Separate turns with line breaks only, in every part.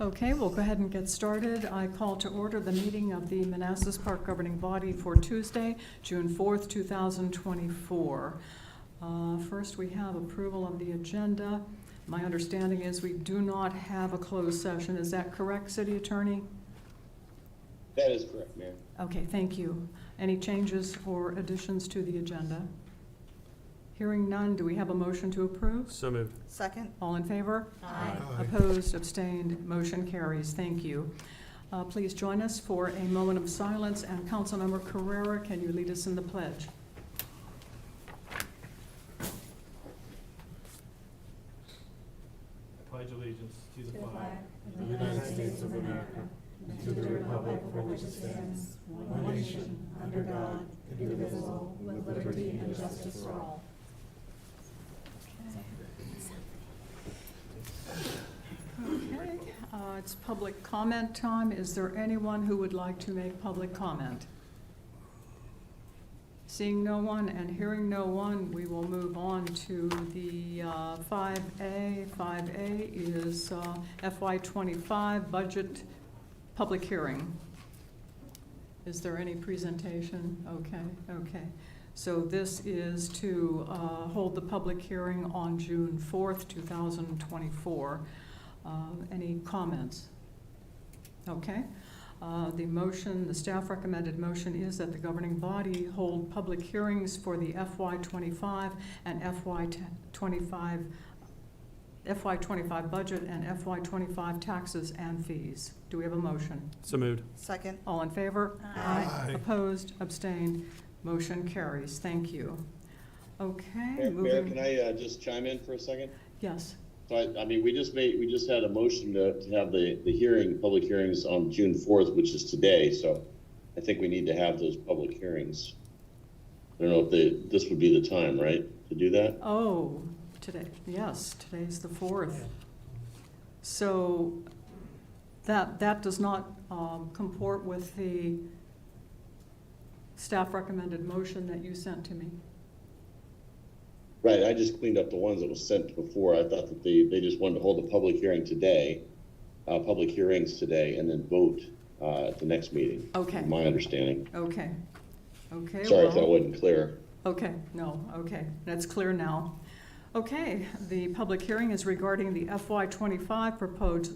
Okay, we'll go ahead and get started. I call to order the meeting of the Manassas Park Governing Body for Tuesday, June 4th, 2024. First, we have approval of the agenda. My understanding is we do not have a closed session. Is that correct, City Attorney?
That is correct, Mayor.
Okay, thank you. Any changes or additions to the agenda? Hearing none, do we have a motion to approve?
So moved.
Second.
All in favor?
Aye.
Opposed, abstained, motion carries. Thank you. Please join us for a moment of silence, and Councilmember Carrera, can you lead us in the pledge?
I pledge allegiance to the flag
of the United States of America, and to the republic for which it stands, one nation, under God, indivisible, with liberty and justice for all.
Okay, it's public comment time. Is there anyone who would like to make public comment? Seeing no one and hearing no one, we will move on to the 5A. 5A is FY2025 Budget Public Hearing. Is there any presentation? Okay. So this is to hold the public hearing on June 4th, 2024. Any comments? Okay. The staff recommended motion is that the governing body hold public hearings for the FY25 and FY25 budget and FY25 taxes and fees. Do we have a motion?
So moved.
Second.
All in favor?
Aye.
Opposed? Abstained? Motion carries. Thank you. Okay.
Mayor, can I just chime in for a second?
Yes.
So I mean, we just had a motion to have the public hearings on June 4th, which is today. So I think we need to have those public hearings. I don't know if this would be the time, right, to do that?
Oh, today. Yes, today's the 4th. So that does not comport with the staff recommended motion that you sent to me.
Right, I just cleaned up the ones that was sent before. I thought that they just wanted to hold a public hearing today, public hearings today, and then vote at the next meeting.
Okay.
From my understanding.
Okay.
Sorry if that wasn't clear.
Okay, no, okay, that's clear now. Okay, the public hearing is regarding the FY25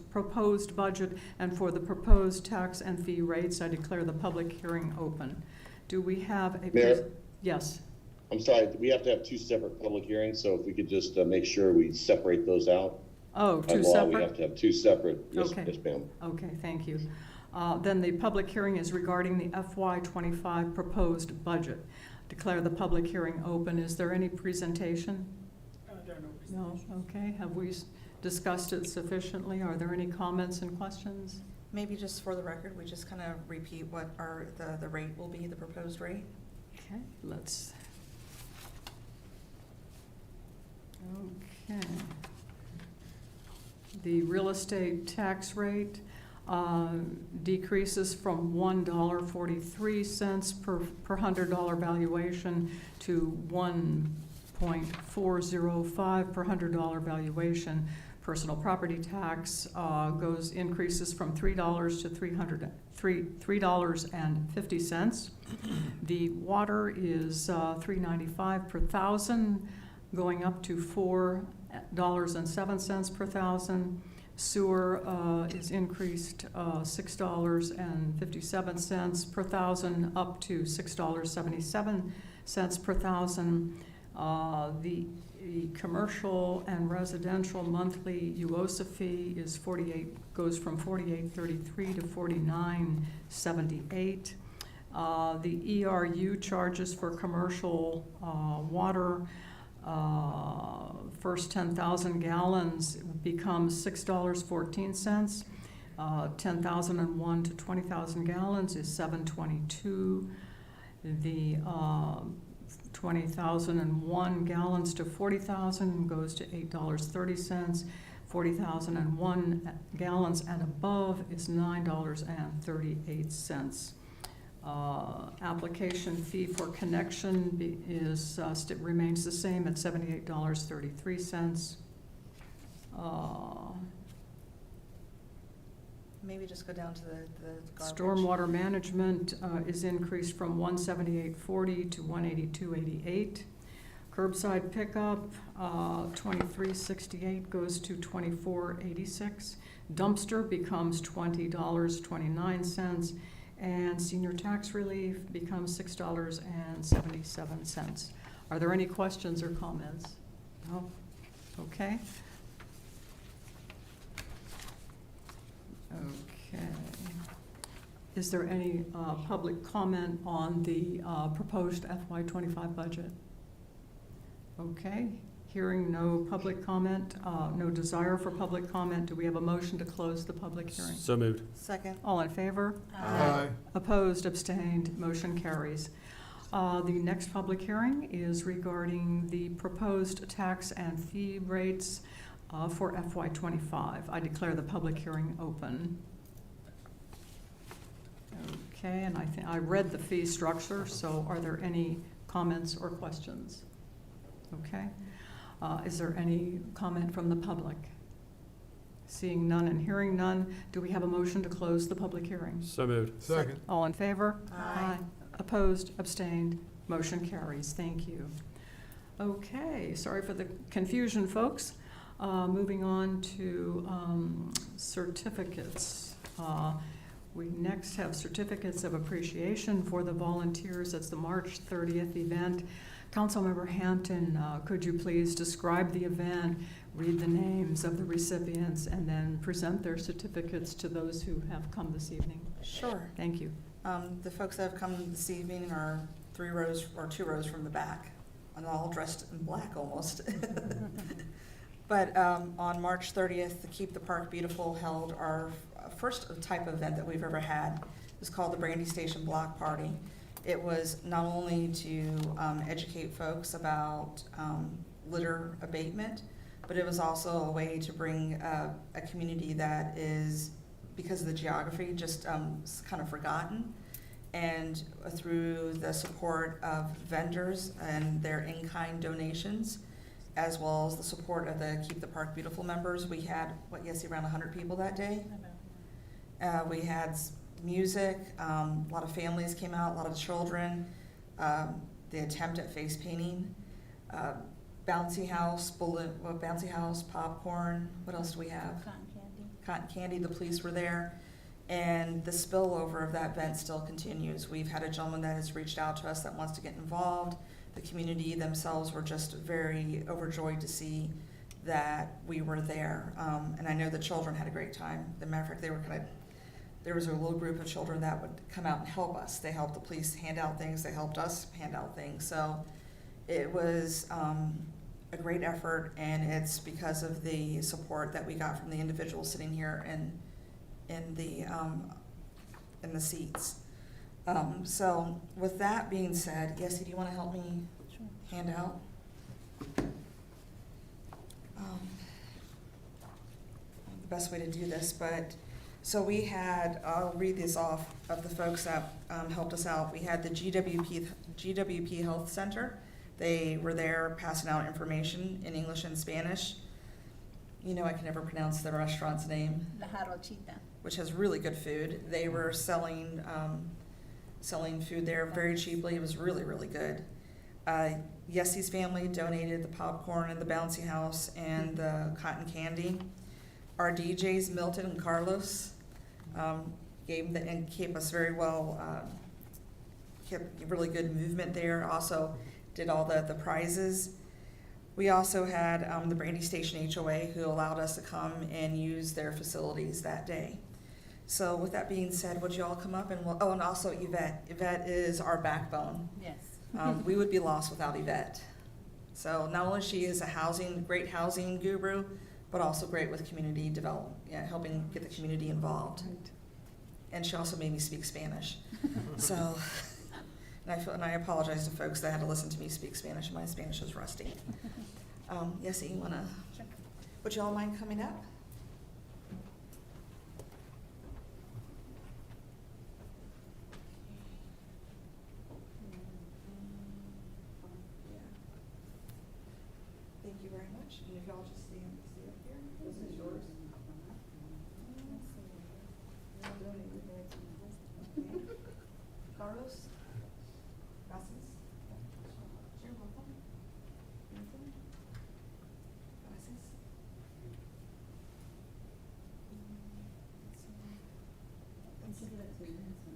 proposed budget and for the proposed tax and fee rates. I declare the public hearing open. Do we have a...
Mayor?
Yes.
I'm sorry, we have to have two separate public hearings, so if we could just make sure we separate those out.
Oh,
By
two
law,
separate?
we have to have two separate. Yes,
Okay.
Yes, ma'am.
Okay, thank you. Then the public hearing is regarding the FY25 proposed budget. Declare the public hearing open. Is there any presentation?
There are no presentations.
No, okay. Have we discussed it sufficiently? Are there any comments and questions?
Maybe just for the record, we just kind of repeat what the rate will be, the proposed rate.
Okay, let's... Okay. The real estate tax rate decreases from $1.43 per $100 valuation to $1.405 per $100 valuation. Personal property tax increases from $3 to $3.50. The water is $3.95 per thousand, going up to $4.07 per thousand. Sewer is increased $6.57 per thousand, up to $6.77 per thousand. The commercial and residential monthly UOSA fee is goes from $48.33 to $49.78. The ERU charges for commercial water, first 10,000 gallons becomes $6.14. 10,001 to 20,000 gallons is $7.22. The 20,001 gallons to 40,000 goes to $8.30. 40,001 gallons and above is $9.38. Application fee for connection remains the same at $78.33.
maybe just go down to the garbage.
Stormwater management is increased from $178.40 to $182.88. Curbside pickup, $23.68 goes to $24.86. Dumpster becomes $20.29, and senior tax relief becomes $6.77. Are there any questions or comments? No? Okay. Okay. Is there any public comment on the proposed FY25 budget? Okay. Hearing no public comment, no desire for public comment, do we have a motion to close the public hearing?
So moved.
Second.
All in favor?
Aye.
Opposed, abstained, motion carries. The next public hearing is regarding the proposed tax and fee rates for FY25. I declare the public hearing open. Okay, and I read the fee structure, so are there any comments or questions? Okay. Is there any comment from the public? Seeing none and hearing none, do we have a motion to close the public hearing?
So moved.
Second.
All in favor?
Aye.
Opposed, abstained, motion carries. Thank you. Okay, sorry for the confusion, folks. Moving on to certificates. We next have certificates of appreciation for the volunteers. It's the March 30th event. Councilmember Hampton, could you please describe the event, read the names of the recipients, and then present their certificates to those who have come this evening?
Sure.
Thank you.
The folks that have come this evening are 3 rows or 2 rows from the back, and all dressed in black almost. But on March 30th, the Keep the Park Beautiful held our first type of event that we've ever had. It was called the Brandy Station Block Party. It was not only to educate folks about litter abatement, but it was also a way to bring a community that is, because of the geography, just kind of forgotten. And through the support of vendors and their in-kind donations, as well as the support of the Keep the Park Beautiful members, we had, around 100 people that day. We had music, a lot of families came out, a lot of children, the attempt at face painting, bouncy house, popcorn, what else do we have? Cotton candy, the police were there, and the spillover of that event still continues. We've had a gentleman that has reached out to us that wants to get involved. The community themselves were just very overjoyed to see that we were there, and I know the children had a great time. As a matter of fact, there was a little group of children that would come out and help us. They helped the police hand out things, they helped us hand out things. So it was a great effort, and it's because of the support that we got from the individuals sitting here in the seats. So with that being said, Yessie, do you want to help me hand out? The best way to do this, but so we had, I'll read this off of the folks that helped us out. We had the GWP Health Center. They were there passing out information in English and Spanish. You know, I can never pronounce the restaurant's name.
La Jarochita.
Which has really good food. They were selling food there very cheaply. It was really, really good. Yessie's family donated the popcorn and the bouncy house and the cotton candy. Our DJs, Milton and Carlos, gave them and kept us very well, kept really good movement there. Also did all the prizes. We also had the Brandy Station HOA who allowed us to come and use their facilities that day. So with that being said, would you all come up and and also Yvette. Yvette is our backbone.
Yes.
We would be lost without Yvette. So not only she is a great housing guru, but also great with community development, helping get the community involved.
Right.
And she also made me speak Spanish. So, and I apologize to folks that had to listen to me speak Spanish. My Spanish is rusty. Yessie, you wanna?
Sure.
Would you all mind coming up? Thank you very much. And if y'all just stay up here, this is yours.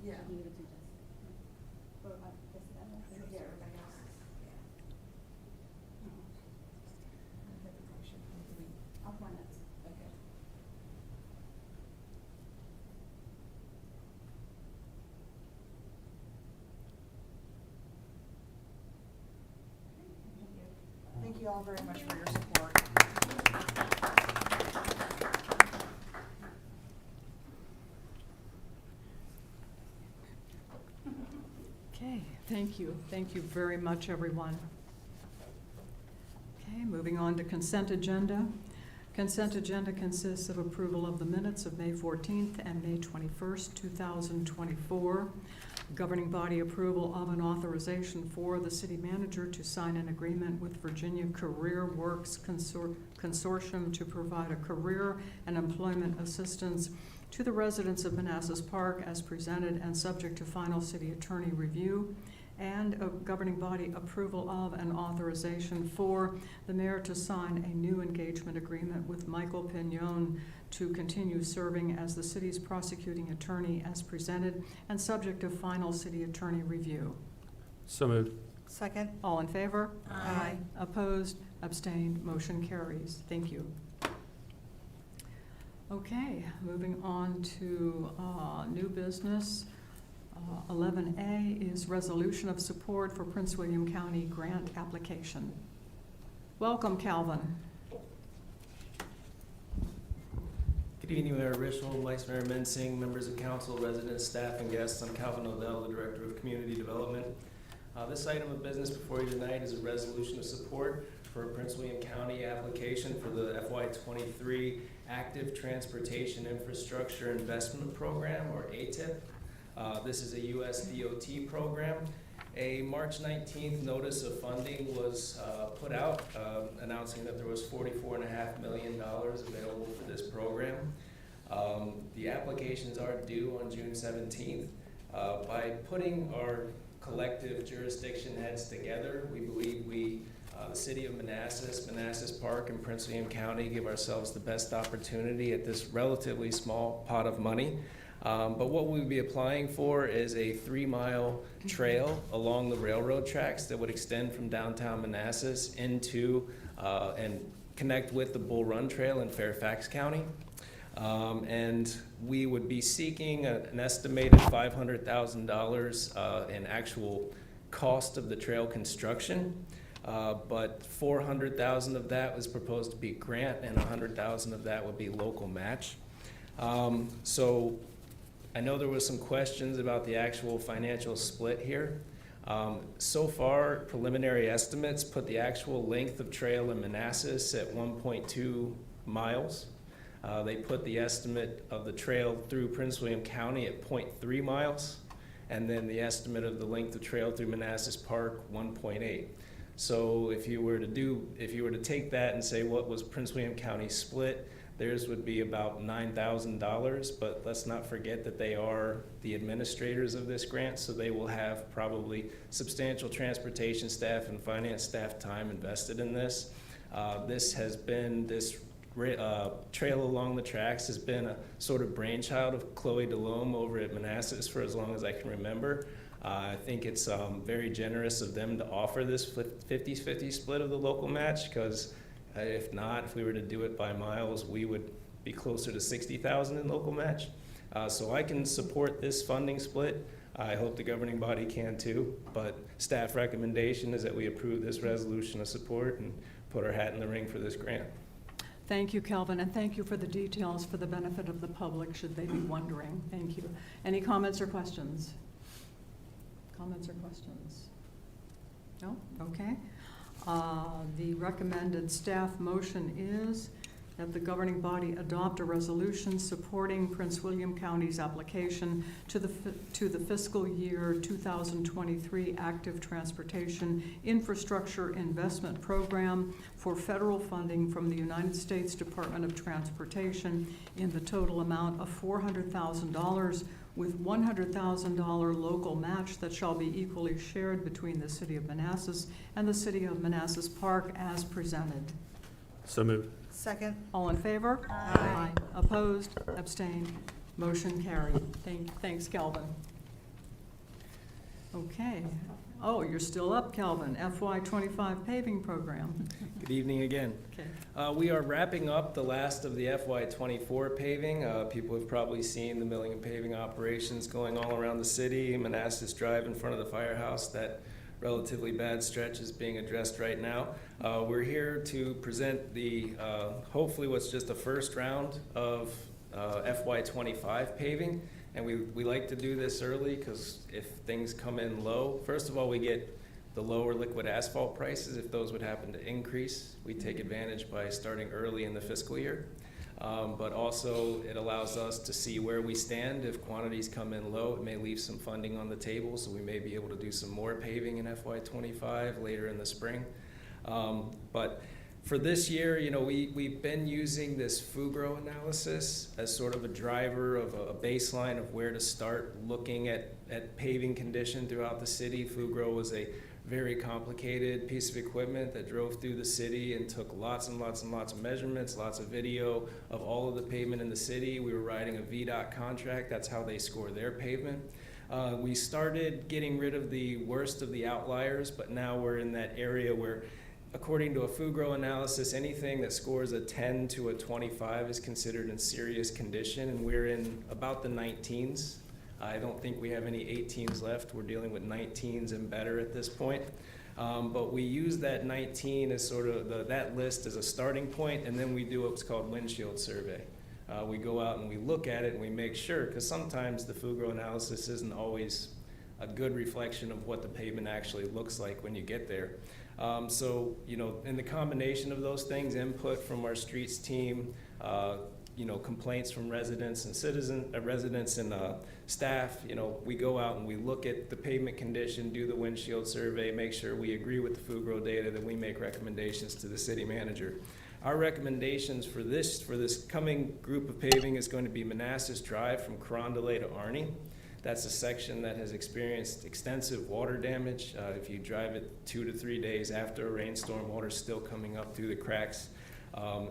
Yeah.
Give it to Jessica. Or, Jessica, yeah, everybody else. I'll find it. Okay.
Thank you all very much for your support.
Okay, thank you. Thank you very much, everyone. Okay, moving on to consent agenda. Consent agenda consists of approval of the minutes of May 14th and May 21st, 2024. Governing body approval of an authorization for the city manager to sign an agreement with Virginia Career Works Consortium to provide a career and employment assistance to the residents of Manassas Park as presented and subject to final city attorney review, and a governing body approval of an authorization for the mayor to sign a new engagement agreement with Michael Pignone to continue serving as the city's prosecuting attorney as presented and subject to final city attorney review.
So moved.
Second?
All in favor?
Aye.
Opposed? Abstained? Motion carries. Thank you. Okay, moving on to new business. 11A is resolution of support for Prince William County grant application. Welcome, Calvin.
Good evening, Mayor Rishel, Vice Mayor Mensing, members of council, residents, staff, and guests. I'm Calvin Odell, the Director of Community Development. This item of business before you tonight is a resolution of support for a Prince William County application for the FY23 Active Transportation Infrastructure Investment Program, or ATIIP. This is a US DOT program. A March 19th notice of funding was put out announcing that there was $44.5 million available for this program. The applications are due on June 17th. By putting our collective jurisdiction heads together, we believe the city of Manassas, Manassas Park, and Prince William County give ourselves the best opportunity at this relatively small pot of money. But what we'll be applying for is a 3-mile trail along the railroad tracks that would extend from downtown Manassas into and connect with the Bull Run Trail in Fairfax County. And we would be seeking an estimated $500,000 in actual cost of the trail construction. But $400,000 of that was proposed to be grant, and $100,000 of that would be local match. So I know there was some questions about the actual financial split here. So far, preliminary estimates put the actual length of trail in Manassas at 1.2 miles. They put the estimate of the trail through Prince William County at 0.3 miles, and then the estimate of the length of trail through Manassas Park, 1.8. So if you were to take that and say what was Prince William County split, theirs would be about $9,000, but let's not forget that they are the administrators of this grant, so they will have probably substantial transportation staff and finance staff time invested in this. This trail along the tracks has been a sort of brainchild of Chloe DeLome over at Manassas for as long as I can remember. I think it's very generous of them to offer this 50-50 split of the local match, because if not, if we were to do it by miles, we would be closer to $60,000 in local match. So I can support this funding split. I hope the governing body can too, but staff recommendation is that we approve this resolution of support and put our hat in the ring for this grant.
Thank you, Calvin, and thank you for the details for the benefit of the public, should they be wondering. Thank you. Any comments or questions? Comments or questions? No? Okay. The recommended staff motion is that the governing body adopt a resolution supporting Prince William County's application to the fiscal year 2023 Active Transportation Infrastructure Investment Program for federal funding from the United States Department of Transportation in the total amount of $400,000 with $100,000 local match that shall be equally shared between the city of Manassas and the city of Manassas Park as presented.
So moved.
Second?
All in favor?
Aye.
Opposed? Abstained? Motion carried. Thanks, Kelvin. Okay. Oh, you're still up, Calvin. FY2025 Paving Program.
Good evening again.
Okay.
We are wrapping up the last of the FY24 paving. People have probably seen the milling and paving operations going all around the city. Manassas Drive in front of the firehouse, that relatively bad stretch is being addressed right now. We're here to present the, hopefully what's just the first round of FY25 paving. And we like to do this early because if things come in low, first of all, we get the lower liquid asphalt prices. If those would happen to increase, we take advantage by starting early in the fiscal year. But also it allows us to see where we stand. If quantities come in low, it may leave some funding on the table, so we may be able to do some more paving in FY25 later in the spring. But for this year, you know, we've been using this FUGRO analysis as sort of a driver of a baseline of where to start looking at paving condition throughout the city. FUGRO was a very complicated piece of equipment that drove through the city and took lots and lots and lots of measurements, lots of video of all of the pavement in the city. We were writing a VDOT contract. That's how they score their pavement. We started getting rid of the worst of the outliers, but now we're in that area where, according to a FUGRO analysis, anything that scores a 10 to a 25 is considered in serious condition, and we're in about the 19s. I don't think we have any 18s left. We're dealing with 19s and better at this point. But we use that 19 as sort of that list as a starting point, and then we do what's called windshield survey. We go out and we look at it and we make sure, because sometimes the FUGRO analysis isn't always a good reflection of what the pavement actually looks like when you get there. So, you know, in the combination of those things, input from our streets team, you know, complaints from residents and residents and staff, you know, we go out and we look at the pavement condition, do the windshield survey, make sure we agree with the FUGRO data, then we make recommendations to the city manager. Our recommendations for this coming group of paving is going to be Manassas Drive from Carondelet to Arnie. That's a section that has experienced extensive water damage. If you drive it 2 to 3 days after a rainstorm, water's still coming up through the cracks.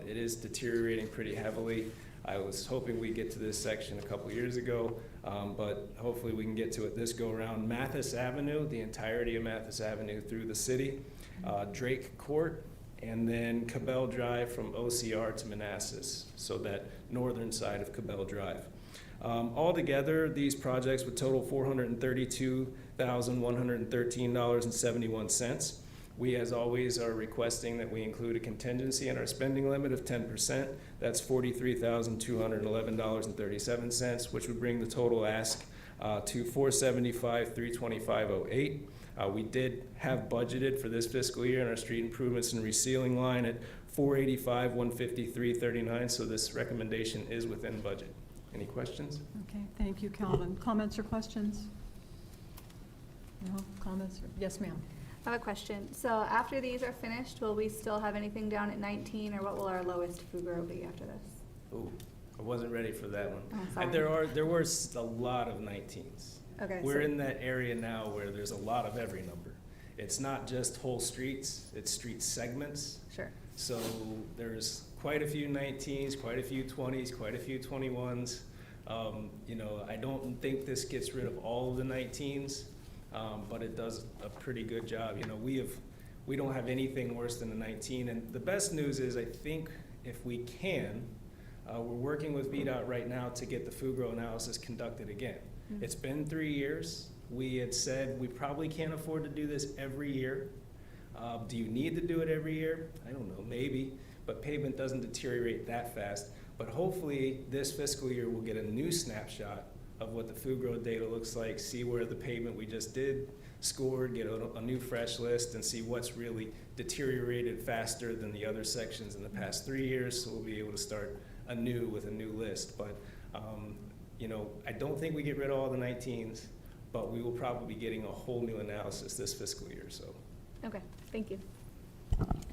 It is deteriorating pretty heavily. I was hoping we'd get to this section a couple years ago, but hopefully we can get to it this go around. Mathis Avenue, the entirety of Mathis Avenue through the city, Drake Court, and then Cabell Drive from OCR to Manassas, so that northern side of Cabell Drive. Altogether, these projects would total $432,113.71. We, as always, are requesting that we include a contingency in our spending limit of 10%. That's $43,211.37, which would bring the total ask to $475,325.08. We did have budgeted for this fiscal year in our street improvements and resealing line at $485,153.39, so this recommendation is within budget. Any questions?
Okay, thank you, Calvin. Comments or questions? No comments? Yes, ma'am.
I have a question. So after these are finished, will we still have anything down at 19, or what will our lowest FUGRO be after this?
Ooh, I wasn't ready for that one.
Oh, sorry.
And there were a lot of 19s.
Okay.
We're in that area now where there's a lot of every number. It's not just whole streets, it's street segments.
Sure.
So there's quite a few 19s, quite a few 20s, quite a few 21s. You know, I don't think this gets rid of all of the 19s, but it does a pretty good job. You know, we don't have anything worse than a 19. And the best news is, I think if we can, we're working with VDOT right now to get the FUGRO analysis conducted again. Mm-hmm. It's been 3 years. We had said we probably can't afford to do this every year. Do you need to do it every year? I don't know, maybe, but pavement doesn't deteriorate that fast. But hopefully this fiscal year we'll get a new snapshot of what the FUGRO data looks like, see where the pavement we just did scored, get a new fresh list, and see what's really deteriorated faster than the other sections in the past 3 years, so we'll be able to start anew with a new list. But you know, I don't think we get rid of all the 19s, but we will probably be getting a whole new analysis this fiscal year. So.
Okay, thank you.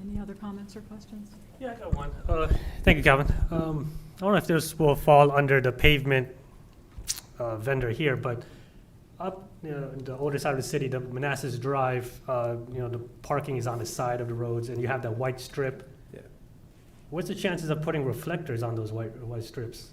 Any other comments or questions?
Yeah, I got one. Thank you, Calvin. I don't know if this will fall under the pavement vendor here, but up, you know, in the older side of the city, the Manassas Drive, you know, the parking is on the side of the roads, and you have that white strip.
Yeah.
What's the chances of putting reflectors on those white strips?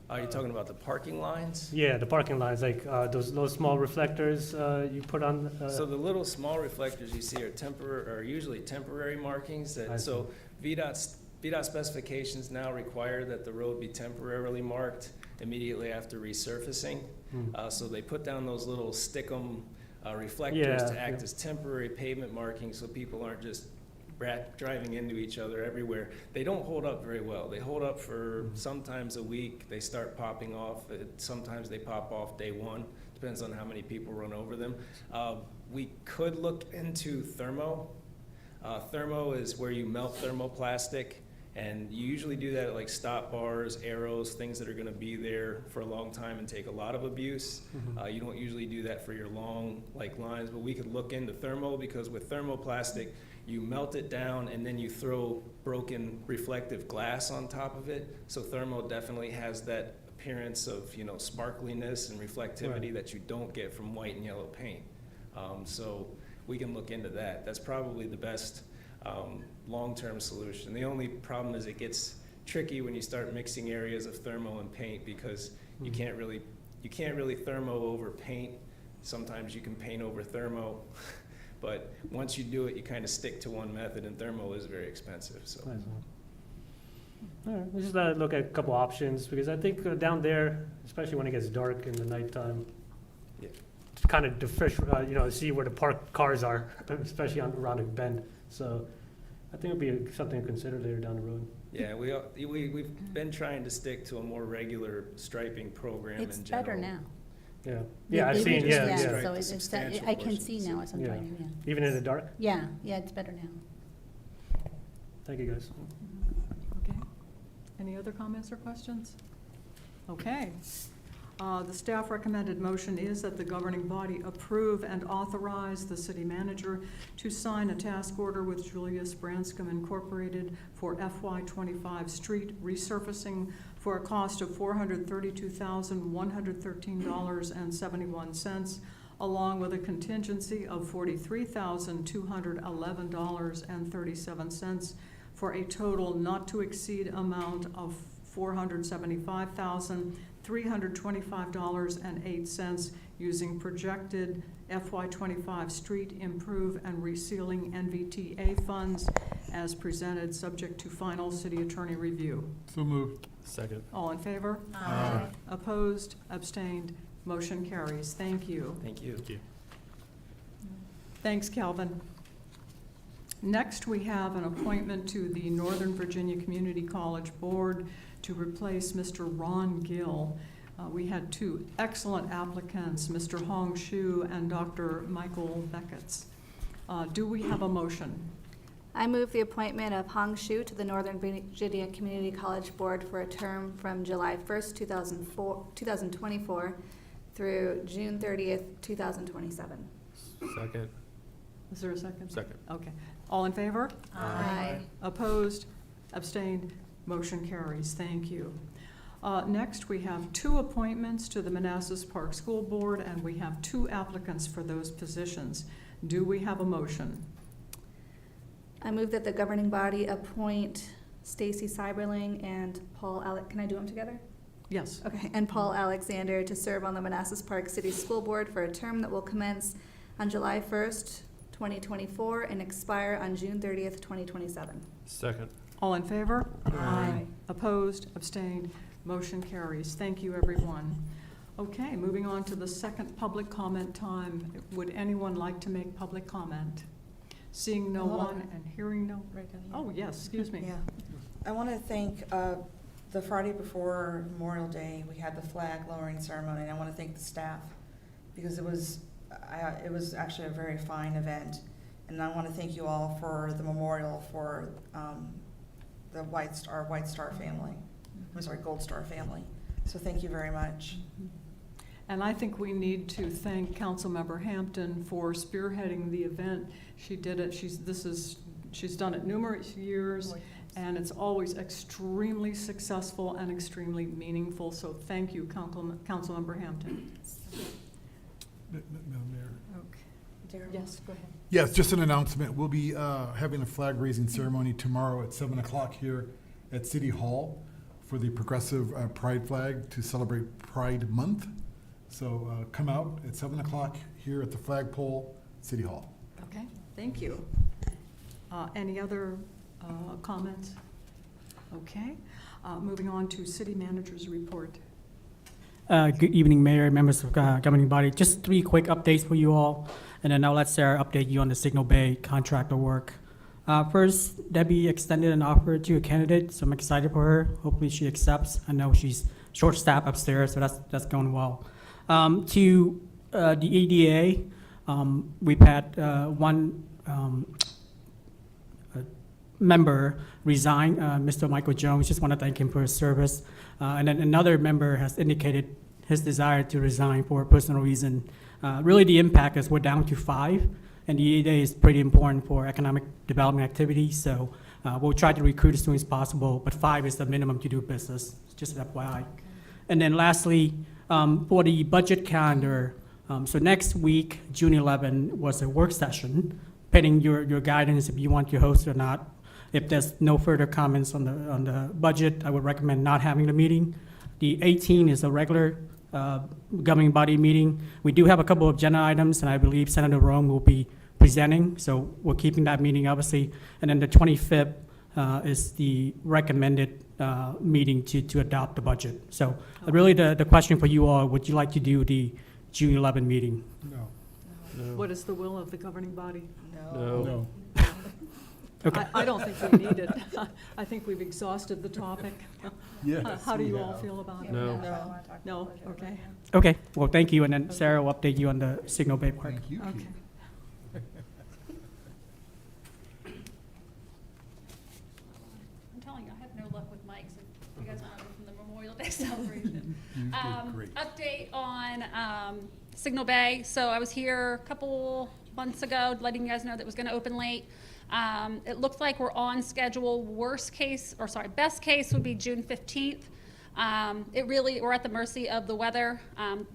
Are you talking about the parking lines?
Yeah, the parking lines, like those small reflectors you put on.
So the little small reflectors you see are usually temporary markings
I
that,
see.
so VDOT specifications now require that the road be temporarily marked immediately after resurfacing. So they put down those little stick-em reflectors
Yeah,
to act
yeah.
as temporary pavement markings so people aren't just driving into each other everywhere. They don't hold up very well. They hold up for sometimes a week. They start popping off. Sometimes they pop off day one. Depends on how many people run over them. We could look into thermo. Thermo is where you melt thermoplastic, and you usually do that at like stop bars, arrows, things that are gonna be there for a long time and take a lot of abuse. You don't usually do that for your long lines, but we could look into thermo, because with thermoplastic, you melt it down and then you throw broken reflective glass on top of it. So thermo definitely has that appearance of, sparkliness and reflectivity
Right.
that you don't get from white and yellow paint. So we can look into that. That's probably the best long-term solution. The only problem is it gets tricky when you start mixing areas of thermo and paint, because you can't really thermo over paint. Sometimes you can paint over thermo, but once you do it, you kind of stick to one method, and thermo is very expensive. So
Nice. All right, we'll just look at a couple options, because I think down there, especially when it gets dark in the nighttime,
Yeah.
to kind of see where the parked cars are, especially around a bend. So I think it'd be something to consider later down the road.
yeah, we've been trying to stick to a more regular striping program
It's
in general.
better now.
Yeah,
They-
yeah, I've
they
seen,
reduced-
yeah,
Strike
So
the
it's,
substantial
I can
portions.
see now as I'm
Yeah.
driving, yeah.
Even in the dark.
Yeah, it's better now.
Thank you, guys.
Okay. Any other comments or questions? Okay. The staff recommended motion is that the governing body approve and authorize the city manager to sign a task order with Julius Branscombe Incorporated for FY25 street resurfacing for a cost of $432,113.71, along with a contingency of $43,211.37 for a total not to exceed amount of $475,325.08 using projected FY25 street improve and resealing NVTA funds as presented, subject to final city attorney review.
So moved.
Second.
All in favor?
Aye.
Opposed? Abstained? Motion carries. Thank you.
Thank you.
Thanks, Calvin. Next, we have an appointment to the Northern Virginia Community College Board to replace Mr. Ron Gill. We had two excellent applicants, Mr. Hong Shu and Dr. Michael Becketts. Do we have a motion?
I move the appointment of Hong Shu to the Northern Virginia Community College Board for a term from July 1st, 2024 through June 30th, 2027.
Second.
Is there a second?
Second.
Okay. All in favor?
Aye.
Opposed? Abstained? Motion carries. Thank you. Next, we have two appointments to the Manassas Park School Board, and we have two applicants for those positions. Do we have a motion?
I move that the governing body appoint Stacey Seiberling and Paul can I do them together?
Yes.
Okay, and Paul Alexander to serve on the Manassas Park City School Board for a term that will commence on July 1st, 2024 and expire on June 30th, 2027.
Second.
All in favor?
Aye.
Opposed? Abstained? Motion carries. Thank you, everyone. Okay, moving on to the second public comment time. Would anyone like to make public comment? Seeing no
Hold on.
one and hearing no,
Right down here.
oh, yes, excuse me.
Yeah. I want to thank, the Friday before Memorial Day, we had the flag lowering ceremony, and I want to thank the staff, because it was actually a very fine event. And I want to thank you all for the memorial for the White Star family. I'm sorry, Gold Star family. So thank you very much.
And I think we need to thank Councilmember Hampton for spearheading the event. She did it, she's done it numerous years, and it's always extremely successful and extremely meaningful. So thank you, Councilmember Hampton.
Madam Mayor.
Okay.
Darryl?
Yes, go ahead.
Yes, just an announcement. We'll be having a flag raising ceremony tomorrow at 7 o'clock here at City Hall for the progressive pride flag to celebrate Pride Month. So come out at 7 o'clock here at the flagpole, City Hall.
Okay, thank you. Any other comments? Okay, moving on to city manager's report.
Good evening, Mayor, members of governing body. Just 3 quick updates for you all, and then I'll let Sarah update you on the Signal Bay contractor work. First, Debbie extended an offer to a candidate, so I'm excited for her. Hopefully she accepts. I know she's short-staffed upstairs, so that's going well. To the EDA, we've had one member resign, Mr. Michael Jones. Just want to thank him for his service. And then another member has indicated his desire to resign for a personal reason. Really, the impact is we're down to 5, and the EDA is pretty important for economic development activities. So we'll try to recruit as soon as possible, but 5 is the minimum to do business, just an FYI. And then lastly, for the budget calendar, so next week, June 11, was a work session, pending your guidance if you want to host it or not. If there's no further comments on the budget, I would recommend not having the meeting. The 18th is a regular governing body meeting. We do have a couple of agenda items, and I believe Senator Rome will be presenting, so we're keeping that meeting, obviously. And then the 25th is the recommended meeting to adopt the budget. So really the question for you all, would you like to do the June 11 meeting?
No.
What is the will of the governing body?
No.
Okay.
I don't think we need it. I think we've exhausted the topic.
Yes,
How do
we
you all
have.
feel about it?
No.
No, okay,
Okay, well, thank you, and then Sarah will update you on the Signal Bay Park.
Thank you,
okay.
Keith.
I'm telling you, I have no luck with mics. If you guys want to go from the Memorial Day celebration.
You did great.
Update on Signal Bay. So I was here a couple months ago, letting you guys know that it was going to open late. It looks like we're on schedule. Best case would be June 15th. We're at the mercy of the weather.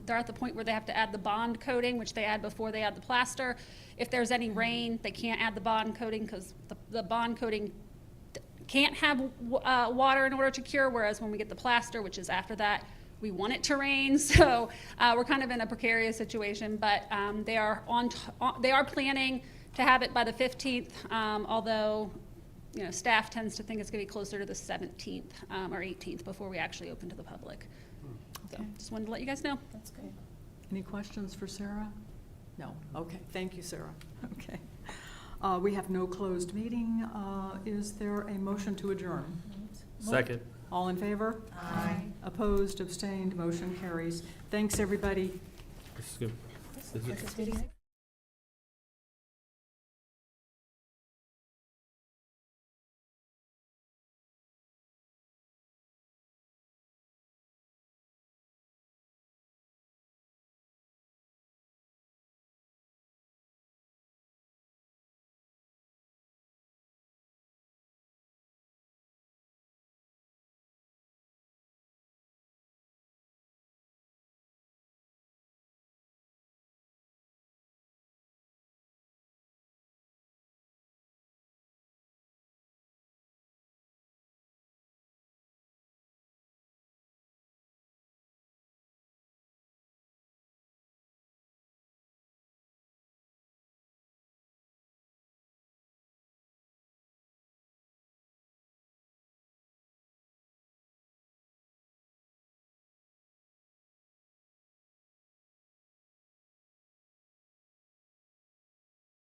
They're at the point where they have to add the bond coating, which they add before they add the plaster. If there's any rain, they can't add the bond coating because the bond coating can't have water in order to cure, whereas when we get the plaster, which is after that, we want it to rain. So we're kind of in a precarious situation, but they are planning to have it by the 15th, although staff tends to think it's going to be closer to the 17th or 18th before we actually open to the public. So just wanted to let you guys know.
That's good. Any questions for Sarah? No, okay, thank you, Sarah. Okay. We have no closed meeting. Is there a motion to adjourn?
Second.
All in favor?
Aye.
Opposed, abstained, motion carries. Thanks, everybody.
This is good. This is-